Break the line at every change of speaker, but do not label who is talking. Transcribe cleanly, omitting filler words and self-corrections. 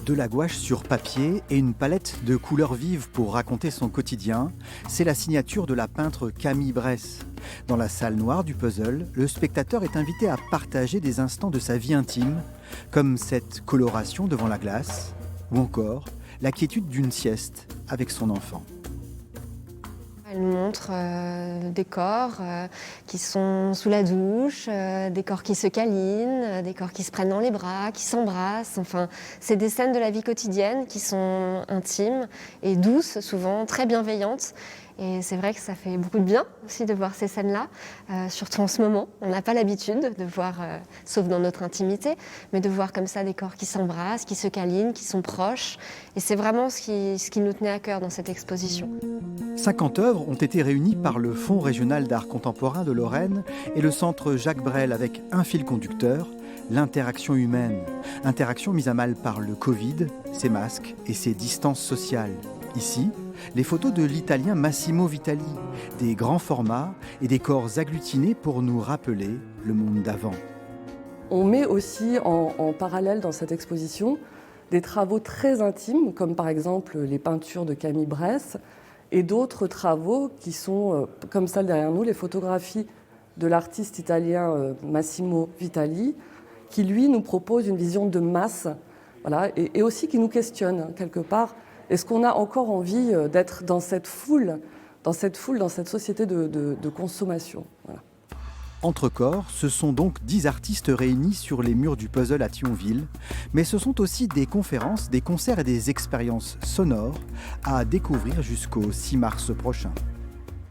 De la gouache sur papier et une palette de couleurs vives pour raconter son quotidien, c'est la signature de la peintre Camille Bress. Dans la salle noire du puzzle, le spectateur est invité à partager des instants de sa vie intime, comme cette coloration devant la glace, ou encore la quiétude d'une sieste avec son enfant.
Elle montre des corps qui sont sous la douche, des corps qui se câlinent, des corps qui se prennent dans les bras, qui s'embrassent. Enfin, c'est des scènes de la vie quotidienne qui sont intimes et douces, souvent très bienveillantes. Et c'est vrai que ça fait beaucoup de bien aussi de voir ces scènes-là, surtout en ce moment. On n'a pas l'habitude de voir, sauf dans notre intimité, mais de voir comme ça des corps qui s'embrassent, qui se câlinent, qui sont proches. Et c'est vraiment ce qui nous tenait à cœur dans cette exposition.
50 œuvres ont été réunies par le Fonds régional d'art contemporain de Lorraine et le Centre Jacques Brel avec un fil conducteur, l'interaction humaine. Interaction mise à mal par le Covid, ses masques et ses distances sociales. Ici, les photos de l'Italien Massimo Vitali, des grands formats et des corps agglutinés pour nous rappeler le monde d'avant.
On met aussi en parallèle dans cette exposition des travaux très intimes, comme par exemple les peintures de Camille Bress, et d'autres travaux qui sont, comme celle derrière nous, les photographies de l'artiste italien Massimo Vitali, qui lui nous propose une vision de masse, voilà, et aussi qui nous questionne quelque part. Est-ce qu'on a encore envie d'être dans cette foule, dans cette société de consommation, voilà.
Entre corps, ce sont donc 10 artistes réunis sur les murs du puzzle à Thionville, mais ce sont aussi des conférences, des concerts et des expériences sonores à découvrir jusqu'au 6 mars prochain.